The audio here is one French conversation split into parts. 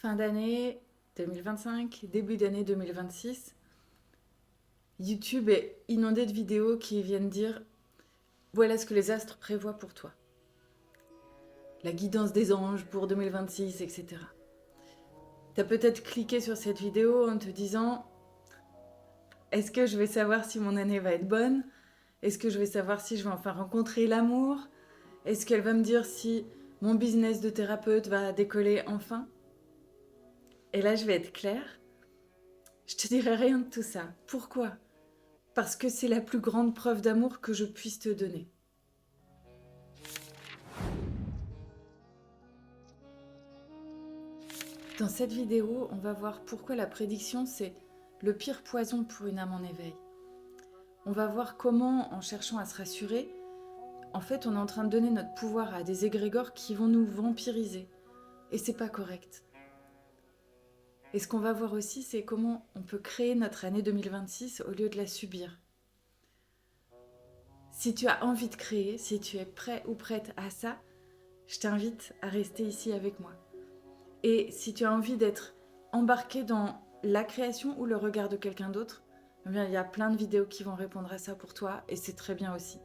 Fin d'année 2025, début d'année 2026, YouTube est inondé de vidéos qui viennent dire voilà ce que les astres prévoient pour toi. La guidance des anges pour 2026, etc. T'as peut-être cliqué sur cette vidéo en te disant est-ce que je vais savoir si mon année va être bonne? Est-ce que je vais savoir si je vais enfin rencontrer l'amour? Est-ce qu'elle va me dire si mon business de thérapeute va décoller enfin? Et là, je vais être claire, je te dirai rien de tout ça. Pourquoi? Parce que c'est la plus grande preuve d'amour que je puisse te donner. Dans cette vidéo, on va voir pourquoi la prédiction, c'est le pire poison pour une âme en éveil. On va voir comment, en cherchant à se rassurer, en fait, on est en train de donner notre pouvoir à des égrégores qui vont nous vampiriser. Et c'est pas correct. Et ce qu'on va voir aussi, c'est comment on peut créer notre année 2026 au lieu de la subir. Si tu as envie de créer, si tu es prêt ou prête à ça, je t'invite à rester ici avec moi. Et si tu as envie d'être embarqué dans la création ou le regard de quelqu'un d'autre, eh bien, il y a plein de vidéos qui vont répondre à ça pour toi et c'est très bien aussi.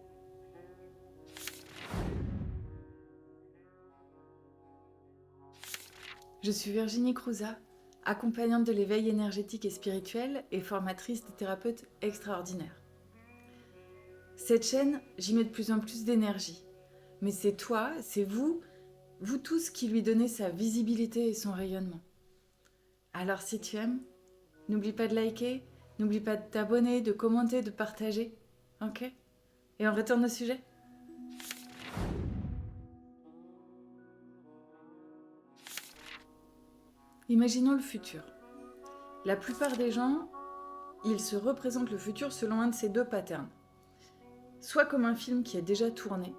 Je suis Virginie Crouza, accompagnante de l'éveil énergétique et spirituel et formatrice de thérapeutes extraordinaires. Cette chaîne, j'y mets de plus en plus d'énergie. Mais c'est toi, c'est vous tous qui lui donnez sa visibilité et son rayonnement. Alors si tu aimes, n'oublie pas de liker, n'oublie pas de t'abonner, de commenter, de partager. Ok? Et on retourne au sujet. Imaginons le futur. La plupart des gens, ils se représentent le futur selon un de ces deux patterns. Soit comme un film qui est déjà tourné,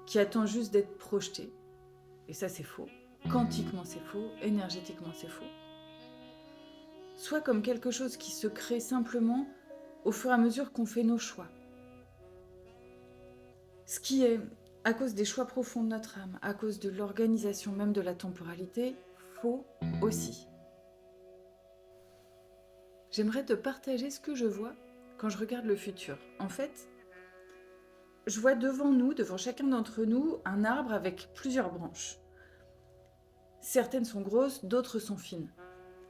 qui attend juste d'être projeté. Et ça c'est faux. Quantiquement c'est faux, énergétiquement c'est faux. Soit comme quelque chose qui se crée simplement au fur et à mesure qu'on fait nos choix. Ce qui est, à cause des choix profonds de notre âme, à cause de l'organisation même de la temporalité, faux aussi. J'aimerais te partager ce que je vois quand je regarde le futur. En fait, je vois devant nous, devant chacun d'entre nous, un arbre avec plusieurs branches. Certaines sont grosses, d'autres sont fines.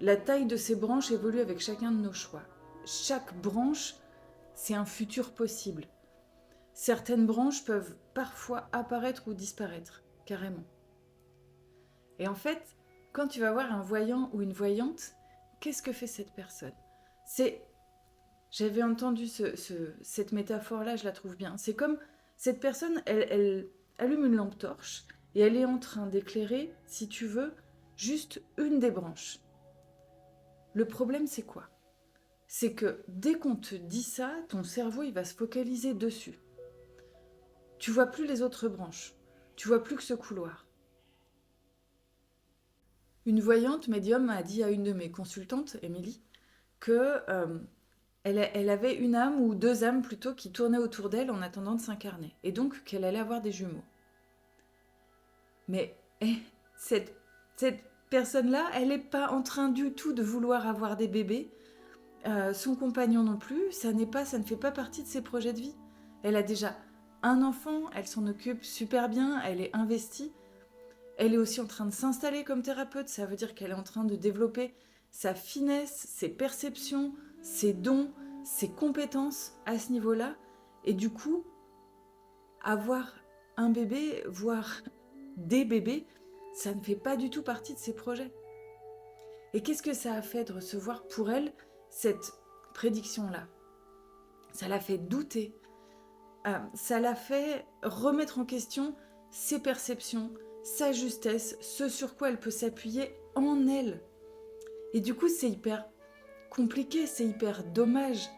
La taille de ces branches évolue avec chacun de nos choix. Chaque branche, c'est un futur possible. Certaines branches peuvent parfois apparaître ou disparaître, carrément. Et en fait, quand tu vas voir un voyant ou une voyante, qu'est-ce que fait cette personne? J'avais entendu cette métaphore-là, je la trouve bien. C'est comme cette personne, elle allume une lampe torche et elle est en train d'éclairer, si tu veux, juste une des branches. Le problème, c'est quoi? C'est que dès qu'on te dit ça, ton cerveau, il va se focaliser dessus. Tu vois plus les autres branches. Tu vois plus que ce couloir. Une voyante médium a dit à une de mes consultantes, Émilie, que elle avait une âme ou deux âmes plutôt qui tournaient autour d'elle en attendant de s'incarner. Et donc qu'elle allait avoir des jumeaux. Mais cette personne-là, elle n'est pas en train du tout de vouloir avoir des bébés. Son compagnon non plus, ça ne fait pas partie de ses projets de vie. Elle a déjà un enfant, elle s'en occupe super bien, elle est investie. Elle est aussi en train de s'installer comme thérapeute, ça veut dire qu'elle est en train de développer sa finesse, ses perceptions, ses dons, ses compétences à ce niveau-là. Et du coup, avoir un bébé, voire des bébés, ça ne fait pas du tout partie de ses projets. Et qu'est-ce que ça a fait de recevoir pour elle cette prédiction-là? Ça l'a fait douter, ça l'a fait remettre en question ses perceptions, sa justesse, ce sur quoi elle peut s'appuyer en elle. Et du coup, c'est hyper compliqué, c'est hyper dommage.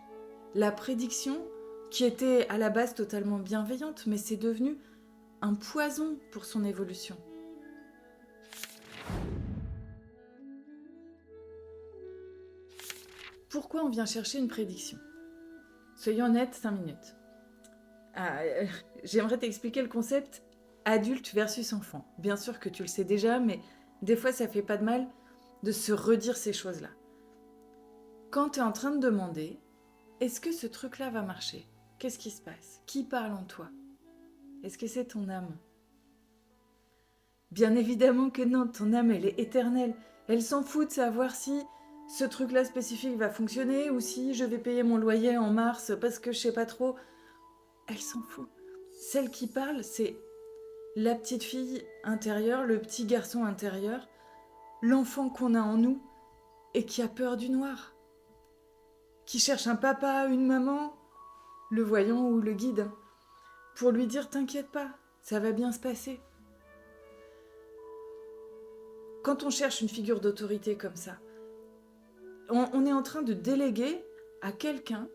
La prédiction, qui était à la base totalement bienveillante, mais c'est devenu un poison pour son évolution. Pourquoi on vient chercher une prédiction? Soyons honnêtes, 5 minutes. J'aimerais t'expliquer le concept adulte versus enfant. Bien sûr que tu le sais déjà, mais des fois ça fait pas de mal de se redire ces choses-là. Quand tu es en train de demander, est-ce que ce truc-là va marcher? Qu'est-ce qui se passe? Qui parle en toi? Est-ce que c'est ton âme? Bien évidemment que non, ton âme, elle est éternelle. Elle s'en fout de savoir si ce truc-là spécifique va fonctionner ou si je vais payer mon loyer en mars parce que je sais pas trop. Elle s'en fout. Celle qui parle, c'est la petite fille intérieure, le petit garçon intérieur, l'enfant qu'on a en nous et qui a peur du noir, qui cherche un papa, une maman, le voyant ou le guide, pour lui dire « T'inquiète pas, ça va bien se passer ». Quand on cherche une figure d'autorité comme ça, on est en train de déléguer à quelqu'un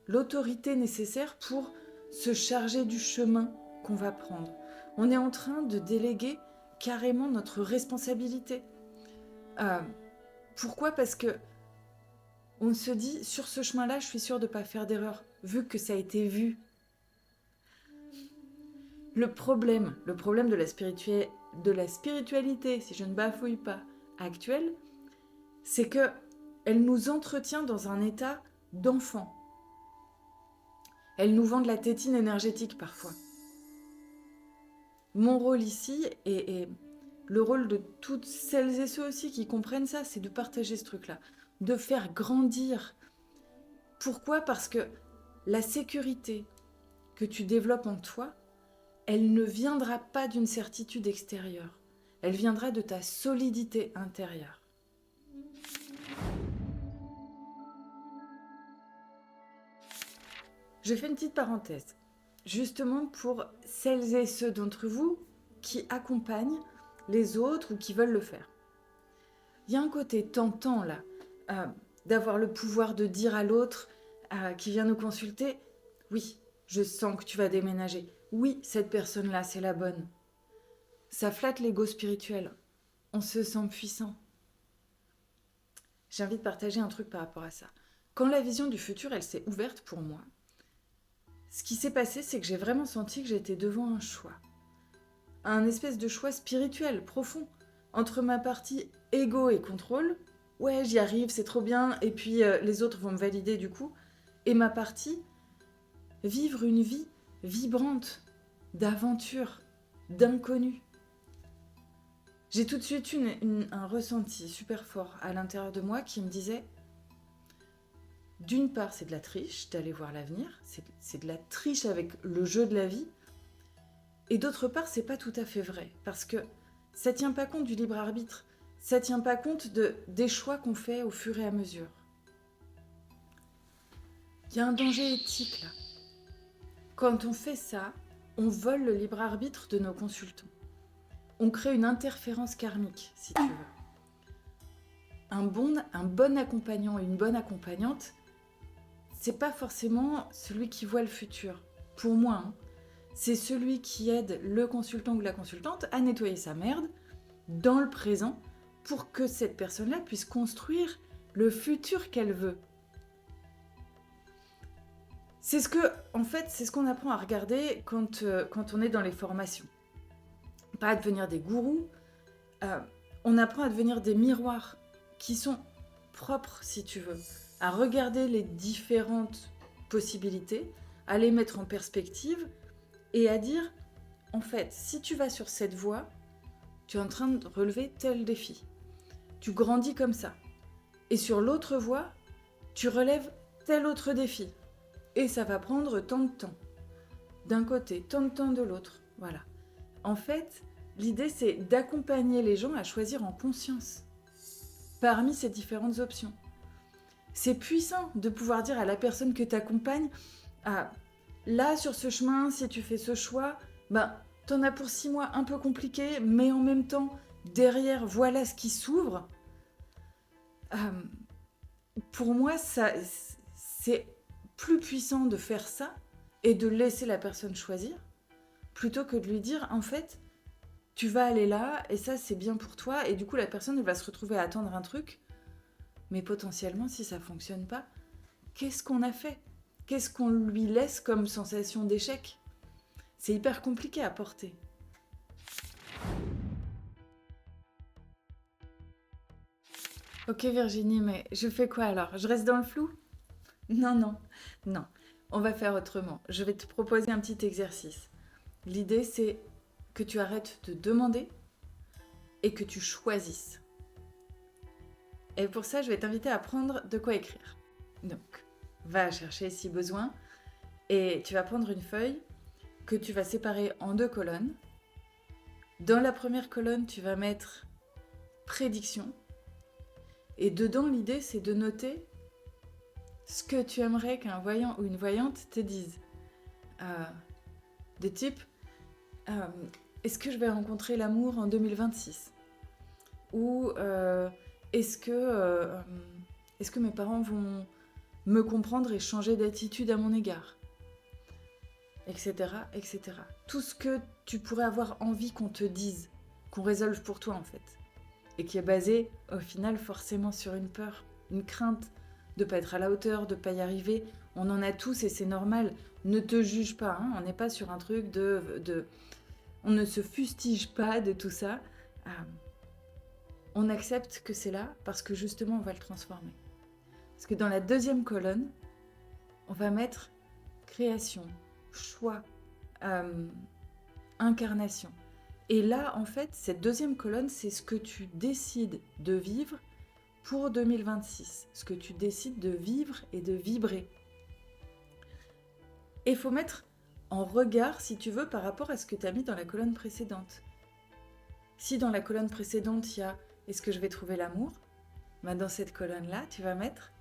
l'autorité nécessaire pour se charger du chemin qu'on va prendre. On est en train de déléguer carrément notre responsabilité. Pourquoi? Parce que on se dit, sur ce chemin-là, je suis sûre de ne pas faire d'erreur, vu que ça a été vu. Le problème de la spiritualité, si je ne bafouille pas, actuelle, c'est que elle nous entretient dans un état d'enfant. Elle nous vend de la tétine énergétique parfois. Mon rôle ici, et le rôle de toutes celles et ceux aussi qui comprennent ça, c'est de partager ce truc-là, de faire grandir. Pourquoi? Parce que la sécurité que tu développes en toi, elle ne viendra pas d'une certitude extérieure. Elle viendra de ta solidité intérieure. Je fais une petite parenthèse, justement pour celles et ceux d'entre vous qui accompagnent les autres ou qui veulent le faire. Il y a un côté tentant là, d'avoir le pouvoir de dire à l'autre qui vient nous consulter, oui, je sens que tu vas déménager. Oui, cette personne-là, c'est la bonne. Ça flatte l'ego spirituel. On se sent puissant. J'ai envie de partager un truc par rapport à ça. Quand la vision du futur, elle s'est ouverte pour moi, ce qui s'est passé, c'est que j'ai vraiment senti que j'étais devant un choix. Un espèce de choix spirituel, profond, entre ma partie ego et contrôle. Ouais, j'y arrive, c'est trop bien, et puis les autres vont me valider du coup. Et ma partie, vivre une vie vibrante, d'aventure, d'inconnu. J'ai tout de suite un ressenti super fort à l'intérieur de moi qui me disait, d'une part, c'est de la triche d'aller voir l'avenir, c'est de la triche avec le jeu de la vie, et d'autre part, c'est pas tout à fait vrai, parce que ça tient pas compte du libre arbitre, ça tient pas compte des choix qu'on fait au fur et à mesure. Il y a un danger éthique là. Quand on fait ça, on vole le libre arbitre de nos consultants. On crée une interférence karmique, si tu veux. Un bon accompagnant et une bonne accompagnante, c'est pas forcément celui qui voit le futur. Pour moi, c'est celui qui aide le consultant ou la consultante à nettoyer sa merde dans le présent pour que cette personne-là puisse construire le futur qu'elle veut. C'est ce qu'on apprend à regarder quand on est dans les formations. Pas à devenir des gourous, on apprend à devenir des miroirs qui sont propres, si tu veux, à regarder les différentes possibilités, à les mettre en perspective et à dire, en fait, si tu vas sur cette voie, tu es en train de relever tel défi. Tu grandis comme ça. Et sur l'autre voie, tu relèves tel autre défi. Et ça va prendre tant de temps. D'un côté, tant de temps de l'autre. Voilà. En fait, l'idée, c'est d'accompagner les gens à choisir en conscience parmi ces différentes options. C'est puissant de pouvoir dire à la personne que tu accompagnes, là, sur ce chemin, si tu fais ce choix, t'en as pour 6 mois un peu compliqué, mais en même temps, derrière, voilà ce qui s'ouvre. Pour moi, c'est plus puissant de faire ça et de laisser la personne choisir, plutôt que de lui dire, en fait, tu vas aller là, et ça, c'est bien pour toi, et du coup, la personne elle va se retrouver à attendre un truc, mais potentiellement, si ça fonctionne pas, qu'est-ce qu'on a fait? Qu'est-ce qu'on lui laisse comme sensation d'échec? C'est hyper compliqué à porter. Ok Virginie, mais je fais quoi alors? Je reste dans le flou? Non, non, non. On va faire autrement. Je vais te proposer un petit exercice. L'idée, c'est que tu arrêtes de demander et que tu choisisses. Et pour ça, je vais t'inviter à prendre de quoi écrire. Donc, va chercher si besoin et tu vas prendre une feuille que tu vas séparer en 2 colonnes. Dans la première colonne, tu vas mettre prédiction. Et dedans, l'idée, c'est de noter ce que tu aimerais qu'un voyant ou une voyante te dise. De type, est-ce que je vais rencontrer l'amour en 2026 ? Ou est-ce que mes parents vont me comprendre et changer d'attitude à mon égard ? Etc., etc. Tout ce que tu pourrais avoir envie qu'on te dise, qu'on résolve pour toi en fait. Et qui est basé au final forcément sur une peur, une crainte de ne pas être à la hauteur, de ne pas y arriver. On en a tous et c'est normal. Ne te juge pas, hein. On n'est pas sur un truc on ne se fustige pas de tout ça. On accepte que c'est là parce que justement on va le transformer. Parce que dans la deuxième colonne, on va mettre création, choix, incarnation. Et là, en fait, cette deuxième colonne, c'est ce que tu décides de vivre pour 2026. Ce que tu décides de vivre et de vibrer. Et il faut mettre en regard, si tu veux, par rapport à ce que tu as mis dans la colonne précédente. Si dans la colonne précédente, il y a « Est-ce que je vais trouver l'amour ?» Ben dans cette colonne-là, tu vas mettre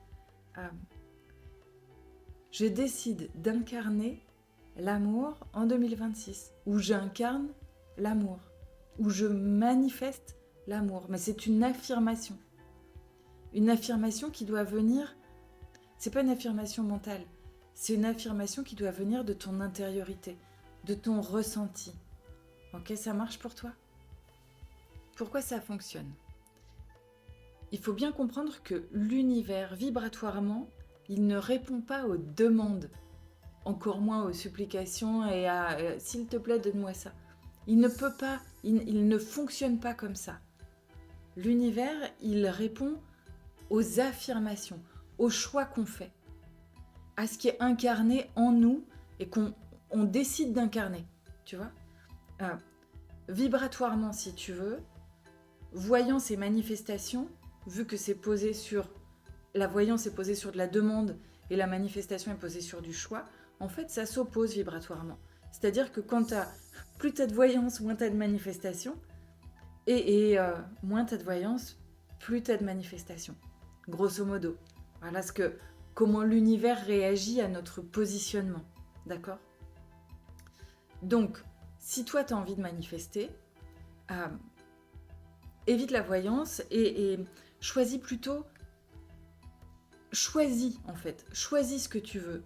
« Je décide d'incarner l'amour en 2026. » Ou « J'incarne l'amour. » Ou « Je manifeste l'amour. » Mais c'est une affirmation. Une affirmation qui doit venir... C'est pas une affirmation mentale. C'est une affirmation qui doit venir de ton intériorité, de ton ressenti. Ok, ça marche pour toi ? Pourquoi ça fonctionne ? Il faut bien comprendre que l'univers, vibratoirement, il ne répond pas aux demandes, encore moins aux supplications et à « s'il te plaît, donne-moi ça ». Il ne peut pas, il ne fonctionne pas comme ça. L'univers, il répond aux affirmations, aux choix qu'on fait, à ce qui est incarné en nous et qu'on décide d'incarner, tu vois. Vibratoirement, si tu veux, voyant ces manifestations, vu que c'est posé sur... La voyance est posée sur de la demande et la manifestation est posée sur du choix, en fait, ça s'oppose vibratoirement. C'est-à-dire que quand plus tu as de voyance, moins tu as de manifestation, et moins tu as de voyance, plus tu as de manifestation. Grosso modo. Voilà comment l'univers réagit à notre positionnement. D'accord ? Donc, si toi tu as envie de manifester, évite la voyance et choisis plutôt... Choisis en fait. Choisis ce que tu veux.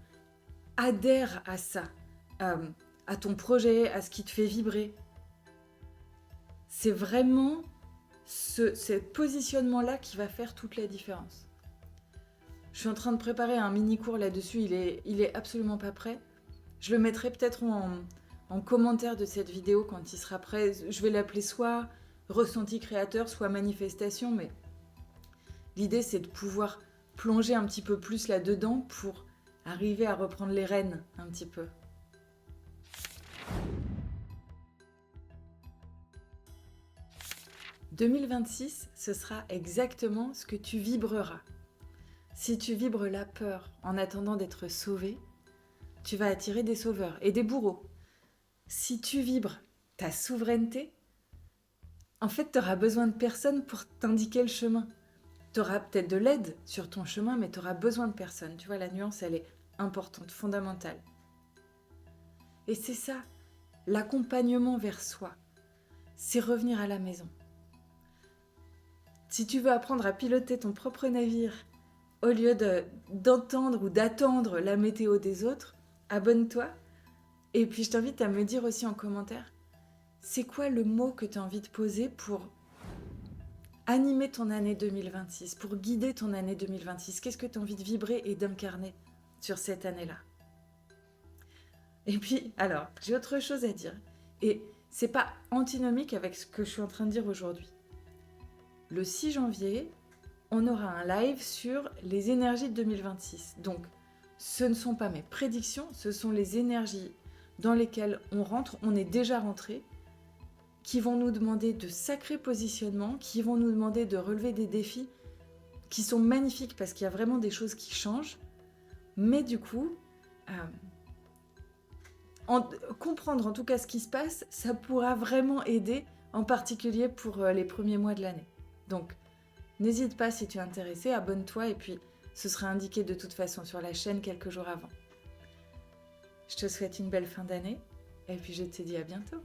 Adhère à ça. À ton projet, à ce qui te fait vibrer. C'est vraiment ce positionnement-là qui va faire toute la différence. Je suis en train de préparer un mini-cours là-dessus, il est absolument pas prêt. Je le mettrai peut-être en commentaire de cette vidéo quand il sera prêt. Je vais l'appeler soit ressenti créateur, soit manifestation, mais l'idée c'est de pouvoir plonger un petit peu plus là-dedans pour arriver à reprendre les rênes un petit peu. « 2026, ce sera exactement ce que tu vibreras. Si tu vibres la peur en attendant d'être sauvé, tu vas attirer des sauveurs et des bourreaux. Si tu vibres ta souveraineté, en fait, tu auras besoin de personne pour t'indiquer le chemin. Tu auras peut-être de l'aide sur ton chemin, mais tu auras besoin de personne. Tu vois, la nuance, elle est importante, fondamentale. Et c'est ça, l'accompagnement vers soi. C'est revenir à la maison. Si tu veux apprendre à piloter ton propre navire, au lieu d'entendre ou d'attendre la météo des autres, abonne-toi. Et puis je t'invite à me dire aussi en commentaire, c'est quoi le mot que tu as envie de poser pour animer ton année 2026, pour guider ton année 2026. Qu'est-ce que tu as envie de vibrer et d'incarner sur cette année-là ? Et puis, alors, j'ai autre chose à dire. Et c'est pas antinomique avec ce que je suis en train de dire aujourd'hui. Le 6 janvier, on aura un live sur les énergies de 2026. Donc, ce ne sont pas mes prédictions, ce sont les énergies dans lesquelles on rentre, on est déjà rentré, qui vont nous demander de sacrés positionnements, qui vont nous demander de relever des défis qui sont magnifiques parce qu'il y a vraiment des choses qui changent. Mais du coup, comprendre en tout cas ce qui se passe, ça pourra vraiment aider, en particulier pour les premiers mois de l'année. Donc, n'hésite pas si tu es intéressé, abonne-toi et puis ce sera indiqué de toute façon sur la chaîne quelques jours avant. Je te souhaite une belle fin d'année et puis je te dis à bientôt.